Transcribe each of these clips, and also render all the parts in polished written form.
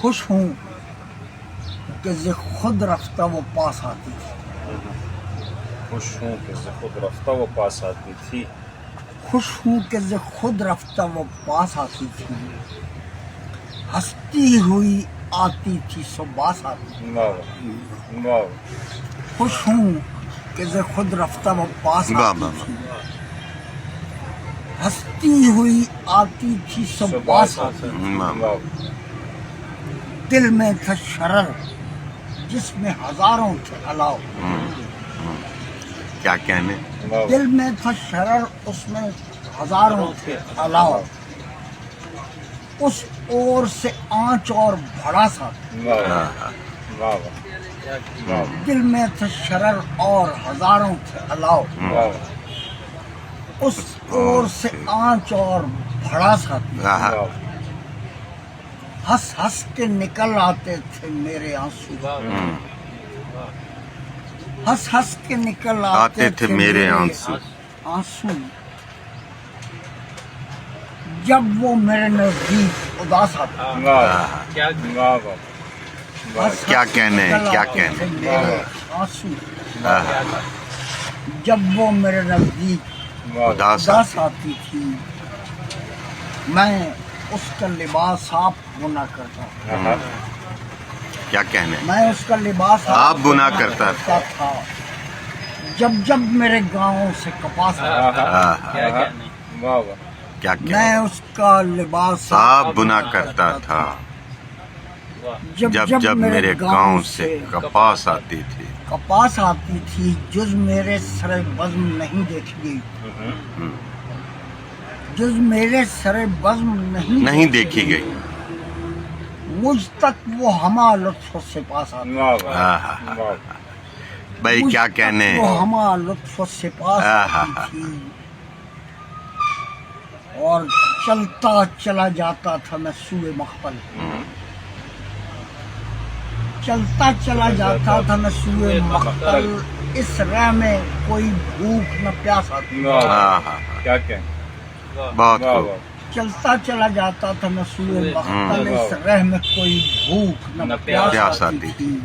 خوش ہوں کہ ز خود رفتہ وہ پاس آتی تھی. خوش ہوں کہ ز خود رفتہ وہ پاس آتی تھی. خوش ہوں کہ ز خود رفتہ وہ پاس آتی تھی. ہنستی ہوئی آتی تھی سو باس آتی تھی. واہ واہ. خوش ہوں کہ ز خود رفتہ وہ پاس آتی تھی. ہنستی ہوئی آتی تھی سو باس آتی تھی. واہ. دل میں تھا شرر جس میں ہزاروں تھے علاؤ. کیا کہنے. دل میں تھا شرر اس میں ہزاروں تھے علاؤ. اس اور سے آنچ اور بھڑاسا تھا. واہ. دل میں تھا شرر اور ہزاروں تھے علاؤ. اس اور سے آنچ اور بھڑاسا تھا. ہنس ہنس کے نکل آتے تھے میرے آنسو. ہنس ہنس کے نکل آتے تھے میرے آنسو. جب وہ میرے نزدیک اداس آتا. کیا کہنے کیا کہنے. آنسو جب وہ میرے نزدیک اداس اداس آتی تھی. میں اس کا لباس آپ بنا کرتا تھا. کیا کہنے. میں اس کا لباس آپ بنا کرتا تھا. جب جب میرے گاؤں سے کپاس آتا. کیا کہنے. میں اس کا لباس آپ بنا کرتا تھا. جب جب میرے گاؤں سے کپاس آتی تھی. کپاس آتی تھی جز میرے سر بزم نہیں دیکھی گئی. جز میرے سر بزم نہیں دیکھی گئی. مجھ تک وہ ہما لطف سے پاس آتی. بھائی کیا کہنے. وہ ہما لطف سے پاس آتی تھی. اور چلتا چلا جاتا تھا میں سوئے مقبل. چلتا چلا جاتا تھا میں سوئے مقبل. اس راہ میں کوئی بھوک نہ پیاس آتی. کیا کہیں. بہت خوب. چلتا چلا جاتا تھا میں سوئے مقبل. اس راہ میں کوئی بھوک نہ پیاس آتی تھی.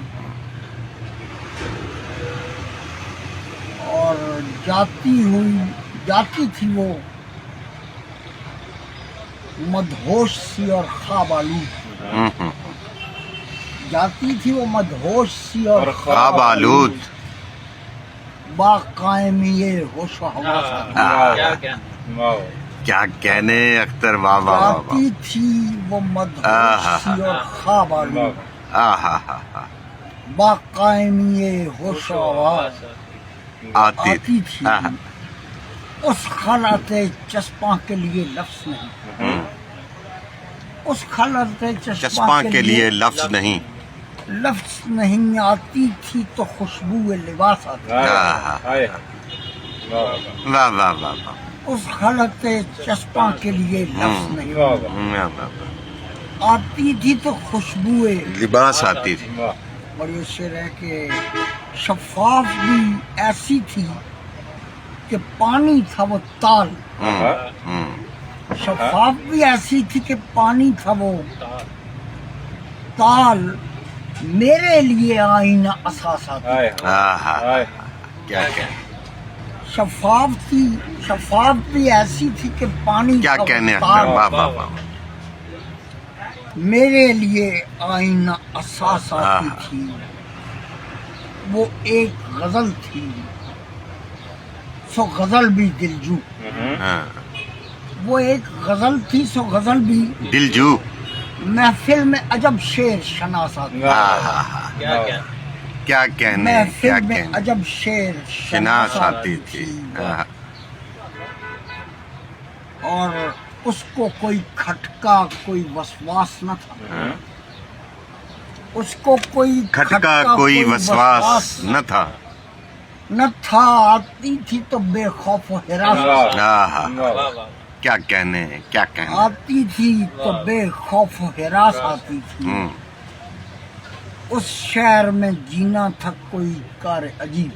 اور جاتی تھی وہ مدہوش سی اور خواب آلود. جاتی تھی وہ مدہوش سی اور خواب آلود. با قائمی ہوش و حواس. کیا کہنے اختر. واہ واہ واہ. جاتی تھی وہ مدہوش سی اور خواب آلود. با قائمی ہوش و حواس آتی تھی. اس خلعت چسپاں کے لیے لفظ نہیں. اس خلعت چسپاں کے لیے لفظ نہیں. لفظ نہیں. آتی تھی تو خوشبو لباس آتی. واہ واہ واہ واہ. اس خلعت چسپاں کے لیے لفظ نہیں. آتی تھی تو خوشبو لباس آتی تھی. اور یہ شعر ہے کہ شفاف بھی ایسی تھی کہ پانی تھا وہ تال. شفاف بھی ایسی تھی کہ پانی تھا وہ تال. میرے لیے آئینہ اساسات. کیا کہنے. شفاف بھی ایسی تھی کہ پانی کیا تھا وہ کہنے. تال. واہ واہ واہ. میرے لیے آئینہ اساسات تھی. وہ ایک غزل تھی سو غزل بھی دلجو. وہ ایک غزل تھی سو غزل بھی دلجو. محفل میں عجب شعر شناس آتی. کیا کہنے. محفل کیا میں کہنے. عجب شعر شناس آتی تھی. اور اس کو کوئی کھٹکا کوئی وسواس نہ تھا. اس کو کوئی کھٹکا کوئی وسواس نہ تھا. آتی تھی تو بے خوف و ہراس. کیا کہنے. کیا کہنے. آتی تھی تو بے خوف و ہراس آتی تھی. اس شہر میں جینا تھا کوئی کار عجیب.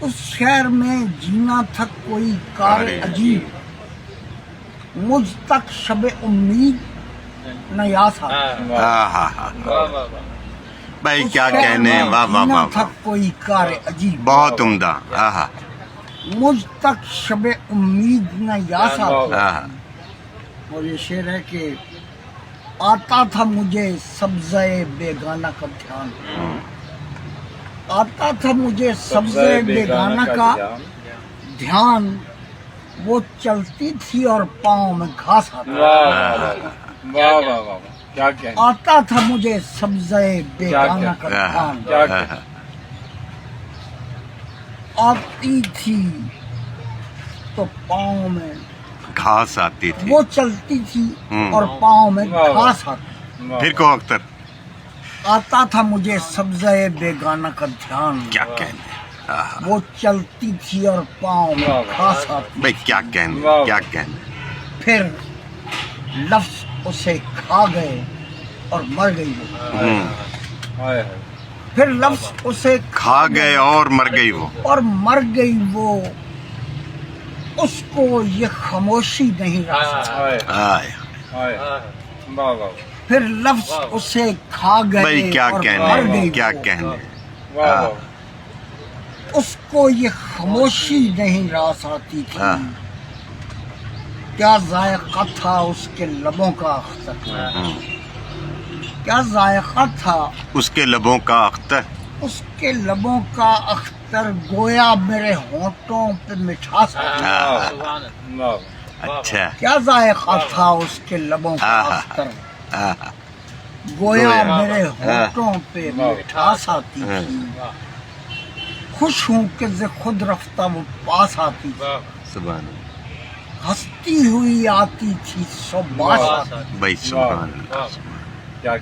اس شہر میں جینا تھا کوئی کار عجیب. مجھ تک شب امید نہ یاس آتی بھائی کیا کہنے ہیں، واہ واہ واہ تھا کوئی کار عجیب بہت عمدہ مجھ تک شب امید نہ یاس آتی آہا اور یہ شعر ہے کہ آتا تھا مجھے سبزے بیگانہ کا دھیان آتا تھا مجھے سبزے بیگانہ کا دھیان وہ چلتی تھی اور پاؤں میں گھاس آتی کیا کہیں آتا تھا مجھے سبزے بیگانہ کا دھیان آتی تھی تو پاؤں میں گھاس آتی تھی وہ چلتی تھی اور پاؤں میں گھاس آتی پھر کو اختر آتا تھا مجھے سبزے بیگانہ کا دھیان کیا کہنے وہ چلتی تھی اور پاؤں میں گھاس آتی بھائی کیا کہنے کیا کہنے پھر لفظ اسے کھا گئے اور مر گئی وہ پھر لفظ اسے کھا گئے اور مر گئی وہ اور مر گئی وہ اس کو یہ خاموشی نہیں رہا آئے پھر لفظ اسے کھا گئے بھائی کیا اور مر کہنے گئی کیا وہ کہنے اس کو یہ خاموشی نہیں راس آتی تھی کیا ذائقہ تھا اس کے لبوں کا اختر کیا ذائقہ تھا اس کے لبوں کا اختر اس کے لبوں کا اختر گویا میرے ہونٹوں پہ مٹھاس آتی اچھا کیا ذائقہ تھا اس کے لبوں کا اختر گویا میرے ہونٹوں پہ مٹھاس آتی تھی خوش ہوں کہ خود رفتہ وہ پاس آتی تھی سبحان ہنستی ہوئی آتی تھی سو باس آتی تھی بھائی سبحان اللہ کیا